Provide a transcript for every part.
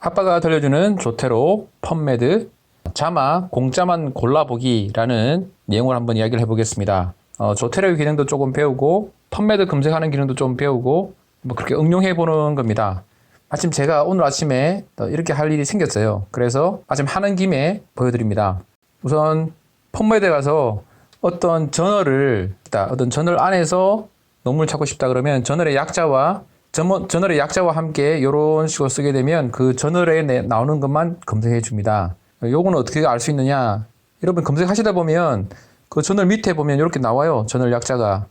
아빠가 들려주는 조테로, 펀메드, 자막 공짜만 골라보기라는 내용을 한번 이야기를 해보겠습니다. 조테로의 기능도 조금 배우고 펀메드 검색하는 기능도 좀 배우고 뭐 그렇게 응용해보는 겁니다. 마침 제가 오늘 아침에 이렇게 할 일이 생겼어요. 그래서 마침 하는 김에 보여드립니다. 우선 펀메드에 가서 어떤 저널을 안에서 논문을 찾고 싶다 그러면 저널의 약자와 함께 이런 식으로 쓰게 되면 그 저널에 나오는 것만 검색해 줍니다. 요거는 어떻게 알 수 있느냐? 여러분 검색하시다 보면 그 저널 밑에 보면 이렇게 나와요. 저널 약자가.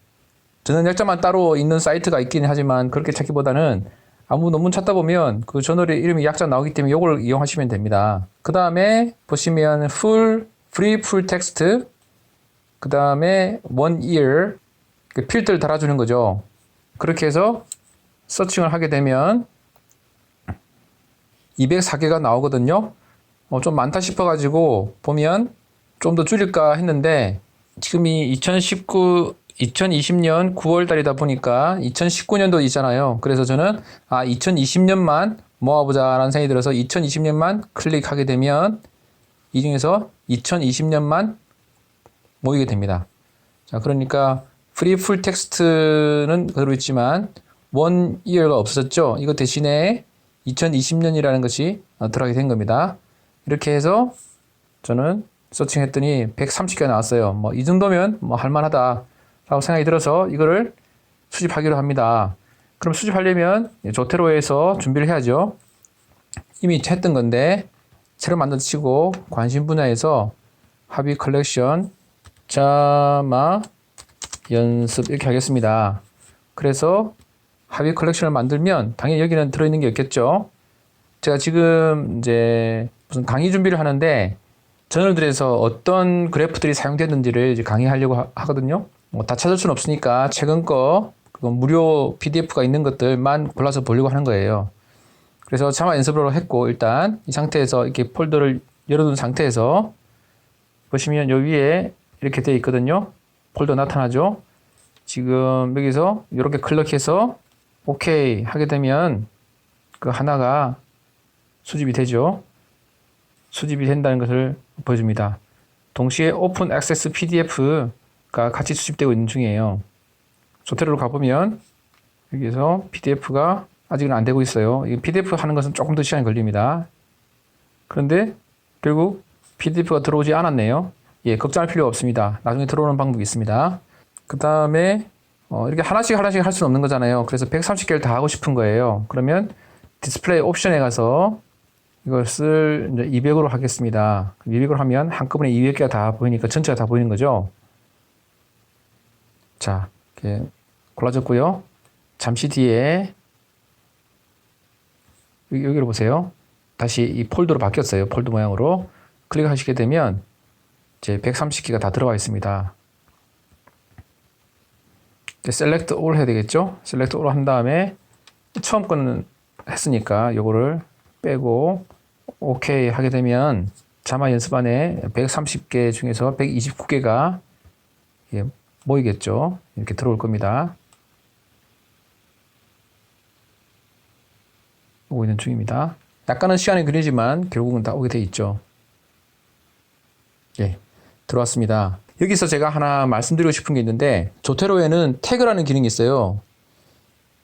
저널 약자만 따로 있는 사이트가 있긴 하지만 그렇게 찾기보다는 아무 논문 찾다 보면 그 저널의 이름이 약자 나오기 때문에 요걸 이용하시면 됩니다. 그 다음에 보시면 free full text, 그 다음에 1 year, 필드를 달아주는 거죠. 그렇게 해서 서칭을 하게 되면 204개가 나오거든요. 좀 많다 싶어가지고 보면 좀 더 줄일까 했는데 지금이 2020년 9월 달이다 보니까 2019년도 있잖아요. 그래서 저는 2020년만 모아보자라는 생각이 들어서 2020년만 클릭하게 되면 이 중에서 2020년만 모이게 됩니다. 자, 그러니까 프리 풀 텍스트는 그대로 있지만 1 year가 없었죠. 이거 대신에 2020년이라는 것이 들어가게 된 겁니다. 이렇게 해서 저는 서칭했더니 130개가 나왔어요. 뭐 이 정도면 뭐 할만하다라고 생각이 들어서 이거를 수집하기로 합니다. 그럼 수집하려면 조테로에서 준비를 해야죠. 이미 했던 건데 새로 만들어 치고 관심 분야에서 하비 컬렉션 자마 연습 이렇게 하겠습니다. 그래서 하비 컬렉션을 만들면 당연히 여기는 들어있는 게 없겠죠. 제가 지금 이제 무슨 강의 준비를 하는데 저널들에서 어떤 그래프들이 사용됐는지를 이제 강의하려고 하거든요. 뭐 다 찾을 수는 없으니까 최근 거 그건 무료 PDF가 있는 것들만 골라서 보려고 하는 거예요. 그래서 자막 연습으로 했고 일단 이 상태에서 이렇게 폴더를 열어둔 상태에서 보시면 여기 위에 이렇게 되어 있거든요. 폴더 나타나죠. 지금 여기서 이렇게 클릭해서 오케이 하게 되면 그 하나가 수집이 되죠. 수집이 된다는 것을 보여줍니다. 동시에 오픈 액세스 PDF가 같이 수집되고 있는 중이에요. 조테로로 가보면 여기에서 PDF가 아직은 안 되고 있어요. 이 PDF 하는 것은 조금 더 시간이 걸립니다. 그런데 결국 PDF가 들어오지 않았네요. 예, 걱정할 필요가 없습니다. 나중에 들어오는 방법이 있습니다. 그 다음에 이렇게 하나씩 할 수는 없는 거잖아요. 그래서 130개를 다 하고 싶은 거예요. 그러면 디스플레이 옵션에 가서 이것을 이제 200으로 하겠습니다. 200으로 하면 한꺼번에 200개가 다 보이니까 전체가 다 보이는 거죠. 자, 이렇게 골라졌고요. 잠시 뒤에 여기로 보세요. 다시 이 폴더로 바뀌었어요. 폴더 모양으로 클릭하시게 되면 이제 130개가 다 들어가 있습니다. 셀렉트 올 해야 되겠죠? 셀렉트 올 한 다음에 처음 거는 했으니까 요거를 빼고 오케이 하게 되면 자막 연습안에 130개 중에서 129개가 모이겠죠? 이렇게 들어올 겁니다. 오고 있는 중입니다. 약간은 시간이 걸리지만 결국은 다 오게 돼 있죠. 예, 들어왔습니다. 여기서 제가 하나 말씀드리고 싶은 게 있는데 조테로에는 태그라는 기능이 있어요.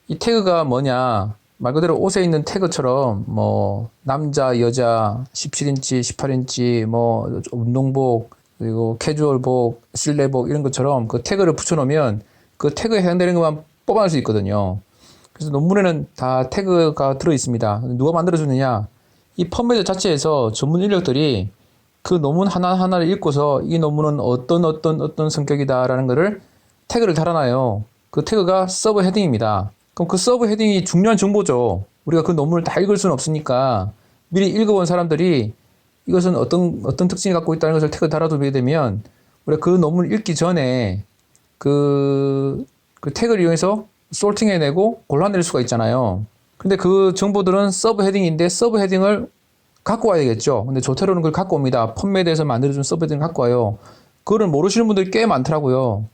이 태그가 뭐냐, 말 그대로 옷에 있는 태그처럼 뭐 남자, 여자, 17인치, 18인치, 뭐 운동복, 그리고 캐주얼복, 실내복 이런 것처럼 그 태그를 붙여놓으면 그 태그에 해당되는 것만 뽑아낼 수 있거든요. 그래서 논문에는 다 태그가 들어있습니다. 누가 만들어주느냐, 이 펀메드 자체에서 전문 인력들이 그 논문 하나하나를 읽고서 이 논문은 어떤 성격이다라는 것을 태그를 달아놔요. 그 태그가 서브 헤딩입니다. 그럼 그 서브 헤딩이 중요한 정보죠. 우리가 그 논문을 다 읽을 수는 없으니까 미리 읽어본 사람들이 이것은 어떤 특징을 갖고 있다는 것을 태그 달아두게 되면 우리가 그 논문을 읽기 전에 그 태그를 이용해서 솔팅해내고 골라낼 수가 있잖아요. 근데 그 정보들은 서브 헤딩인데 서브 헤딩을 갖고 와야 되겠죠. 근데 조테로는 그걸 갖고 옵니다. 펀메드에서 만들어준 서브 헤딩을 갖고 와요. 그거를 모르시는 분들이 꽤 많더라고요.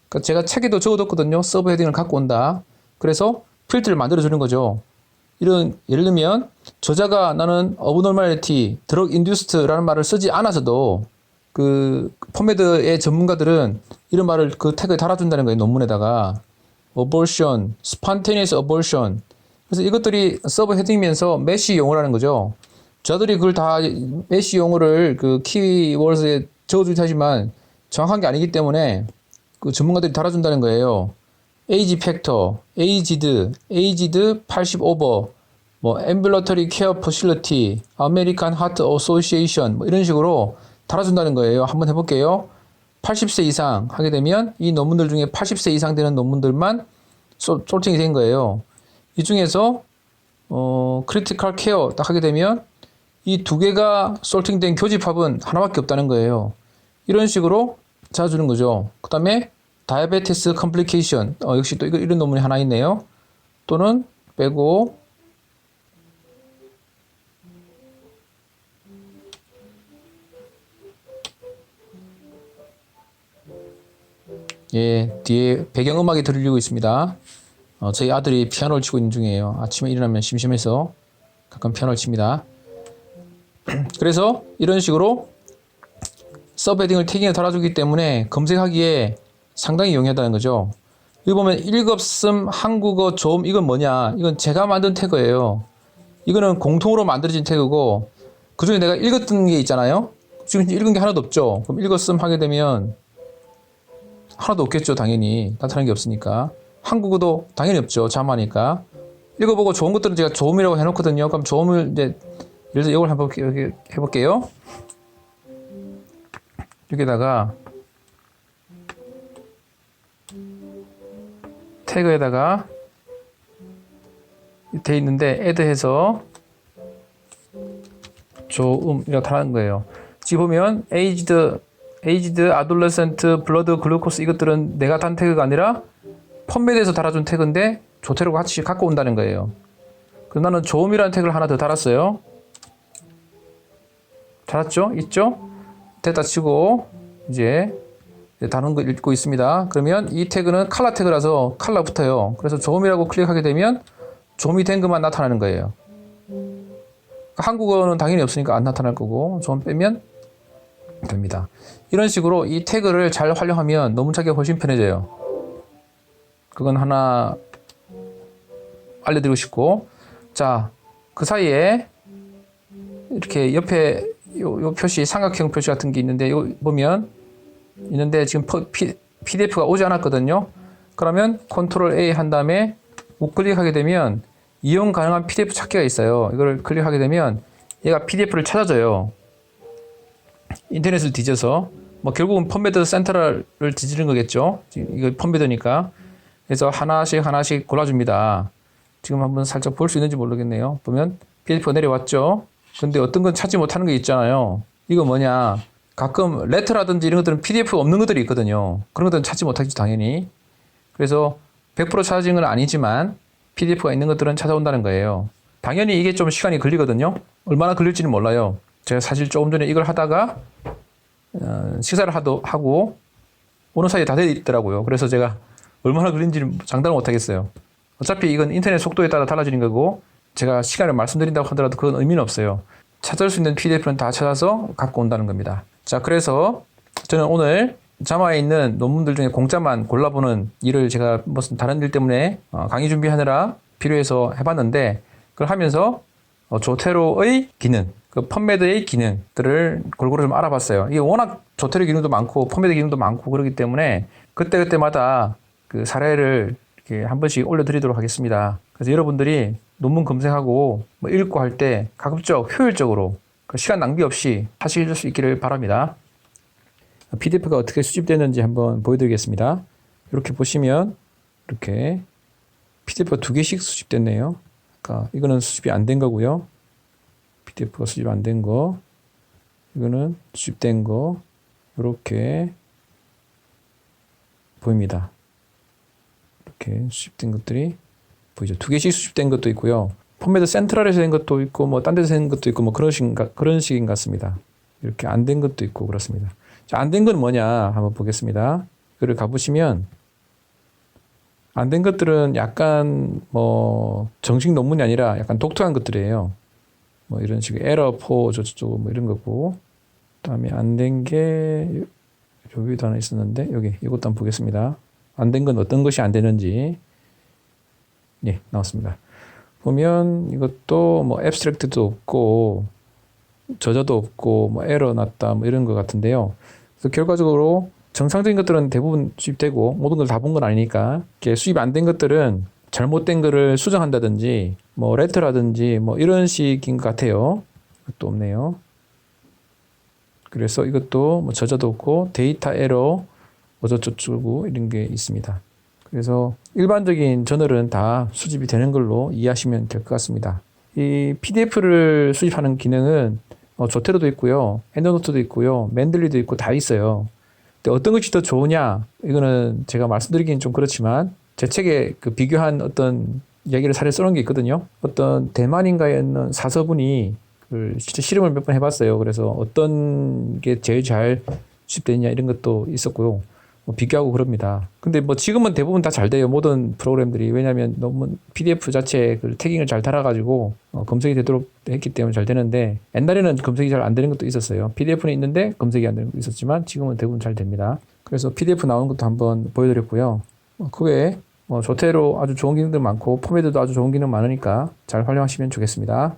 그러니까 제가 책에도 적어뒀거든요. 서브 헤딩을 갖고 온다. 그래서 필드를 만들어주는 거죠. 예를 들면 저자가 나는 abnormality, drug induced라는 말을 쓰지 않아서도 그 포메드의 전문가들은 이런 말을 그 태그에 달아준다는 거예요. 논문에다가 abortion, spontaneous abortion. 그래서 이것들이 서브 헤딩이면서 메시 용어라는 거죠. 저들이 그걸 다 메시 용어를 그 키워드에 적어주긴 하지만 정확한 게 아니기 때문에 그 전문가들이 달아준다는 거예요. 에이지 팩터, 에이지드 80 오버, 뭐 앰뷸러터리 케어 퍼실리티, 아메리칸 하트 어소시에이션 뭐 이런 식으로 달아준다는 거예요. 한번 해볼게요. 80세 이상 하게 되면 이 논문들 중에 80세 이상 되는 논문들만 솔팅이 된 거예요. 이 중에서 크리티컬 케어 딱 하게 되면 이 두 개가 솔팅된 교집합은 하나밖에 없다는 거예요. 이런 식으로 찾아주는 거죠. 그 다음에 다이아베티스 컴플리케이션 역시 또 이런 논문이 하나 있네요. 또는 빼고 예, 뒤에 배경음악이 들리고 있습니다. 저희 아들이 피아노를 치고 있는 중이에요. 아침에 일어나면 심심해서 가끔 피아노를 칩니다. 그래서 이런 식으로 서브헤딩을 태깅에 달아주기 때문에 검색하기에 상당히 용이하다는 거죠. 여기 보면 읽었음 한국어 좀 이건 뭐냐? 이건 제가 만든 태그예요. 이거는 공통으로 만들어진 태그고 그 중에 내가 읽었던 게 있잖아요. 지금 읽은 게 하나도 없죠. 그럼 읽었음 하게 되면 하나도 없겠죠. 당연히 나타나는 게 없으니까. 한국어도 당연히 없죠. 자막이니까. 읽어보고 좋은 것들은 제가 좋음이라고 해놓거든요. 그럼 좋음을 이제 예를 들어서 이걸 한번 해볼게요. 여기다가 태그에다가 돼 있는데 add해서 조음이라고 달아는 거예요. 지금 보면 aged, adolescent, blood glucose 이것들은 내가 단 태그가 아니라 펀메드에서 달아준 태그인데 조태로가 같이 갖고 온다는 거예요. 그럼 나는 조음이라는 태그를 하나 더 달았어요. 달았죠? 있죠? 됐다 치고 이제 다른 거 읽고 있습니다. 그러면 이 태그는 칼라 태그라서 칼라 붙어요. 그래서 조음이라고 클릭하게 되면 조음이 된 것만 나타나는 거예요. 한국어는 당연히 없으니까 안 나타날 거고 조음 빼면 됩니다. 이런 식으로 이 태그를 잘 활용하면 논문 찾기가 훨씬 편해져요. 그건 하나 알려드리고 싶고, 자, 그 사이에 이렇게 옆에 요 표시, 삼각형 표시 같은 게 있는데, 이거 보면 있는데 지금 PDF가 오지 않았거든요. 그러면 컨트롤 A 한 다음에 우클릭하게 되면 이용 가능한 PDF 찾기가 있어요. 이걸 클릭하게 되면 얘가 PDF를 찾아줘요. 인터넷을 뒤져서 뭐 결국은 펀메드 센터를 뒤지는 거겠죠. 이거 펀메드니까. 그래서 하나씩 골라줍니다. 지금 한번 살짝 볼 수 있는지 모르겠네요. 보면 PDF가 내려왔죠. 근데 어떤 건 찾지 못하는 게 있잖아요. 이거 뭐냐. 가끔 레터라든지 이런 것들은 PDF 없는 것들이 있거든요. 그런 것들은 찾지 못하겠죠, 당연히. 그래서 100% 찾아진 건 아니지만 PDF가 있는 것들은 찾아온다는 거예요. 당연히 이게 좀 시간이 걸리거든요. 얼마나 걸릴지는 몰라요. 제가 사실 조금 전에 이걸 하다가 식사를 하고 오는 사이에 다 돼 있더라고요. 그래서 제가 얼마나 걸린지는 장담을 못 하겠어요. 어차피 이건 인터넷 속도에 따라 달라지는 거고 제가 시간을 말씀드린다고 하더라도 그건 의미는 없어요. 찾을 수 있는 PDF는 다 찾아서 갖고 온다는 겁니다. 자, 그래서 저는 오늘 자마에 있는 논문들 중에 공짜만 골라보는 일을 제가 무슨 다른 일 때문에 강의 준비하느라 필요해서 해봤는데 그걸 하면서 조테로의 기능, 그 펀메드의 기능들을 골고루 좀 알아봤어요. 이게 워낙 조테로 기능도 많고 펀메드 기능도 많고 그렇기 때문에 그때마다 그 사례를 이렇게 한 번씩 올려드리도록 하겠습니다. 그래서 여러분들이 논문 검색하고 뭐 읽고 할 때 가급적 효율적으로 시간 낭비 없이 하실 수 있기를 바랍니다. PDF가 어떻게 수집되는지 한번 보여드리겠습니다. 이렇게 보시면 이렇게 PDF가 2개씩 수집됐네요. 그러니까 이거는 수집이 안 된 거고요. PDF가 수집 안 된 거, 이거는 수집된 거, 이렇게 보입니다. 이렇게 수집된 것들이 보이죠. 2개씩 수집된 것도 있고요. 펀메드 센트럴에서 된 것도 있고, 뭐 딴 데서 된 것도 있고, 뭐 그런 식인 것 같습니다. 이렇게 안 된 것도 있고 그렇습니다. 자, 안 된 건 뭐냐 한번 보겠습니다. 이거를 가보시면 안 된 것들은 약간 뭐 정식 논문이 아니라 약간 독특한 것들이에요. 뭐 이런 식의 에러 포 저쪽 뭐 이런 거고, 그다음에 안 된 게 여기도 하나 있었는데 여기 이것도 한번 보겠습니다. 안 된 건 어떤 것이 안 되는지 예 나왔습니다. 보면 이것도 뭐 앱스트랙트도 없고 저자도 없고 뭐 에러 났다 뭐 이런 것 같은데요. 그래서 결과적으로 정상적인 것들은 대부분 수입되고 모든 걸 다 본 건 아니니까 이렇게 수입 안 된 것들은 잘못된 거를 수정한다든지 뭐 레터라든지 뭐 이런 식인 것 같아요. 이것도 없네요. 그래서 이것도 뭐 저자도 없고 데이터 에러 어쩌고저쩌고 이런 게 있습니다. 그래서 일반적인 저널은 다 수집이 되는 걸로 이해하시면 될 것 같습니다. 이 PDF를 수집하는 기능은 조테로도 있고요, 엔더노트도 있고요, 맨들리도 있고 다 있어요. 근데 어떤 것이 더 좋으냐? 이거는 제가 말씀드리기는 좀 그렇지만 제 책에 그 비교한 어떤 이야기를 사례 써놓은 게 있거든요. 어떤 대만인가에 있는 사서분이 진짜 실험을 몇 번 해봤어요. 그래서 어떤 게 제일 잘 수집되느냐 이런 것도 있었고요. 뭐 비교하고 그럽니다. 근데 뭐 지금은 대부분 다 잘 돼요. 모든 프로그램들이. 왜냐하면 너무 PDF 자체에 그 태깅을 잘 달아가지고 검색이 되도록 했기 때문에 잘 되는데, 옛날에는 검색이 잘 안 되는 것도 있었어요. PDF는 있는데 검색이 안 되는 것도 있었지만 지금은 대부분 잘 됩니다. 그래서 PDF 나오는 것도 한번 보여드렸고요. 그 외에 조테로 아주 좋은 기능들 많고 포매드도 아주 좋은 기능 많으니까 잘 활용하시면 좋겠습니다.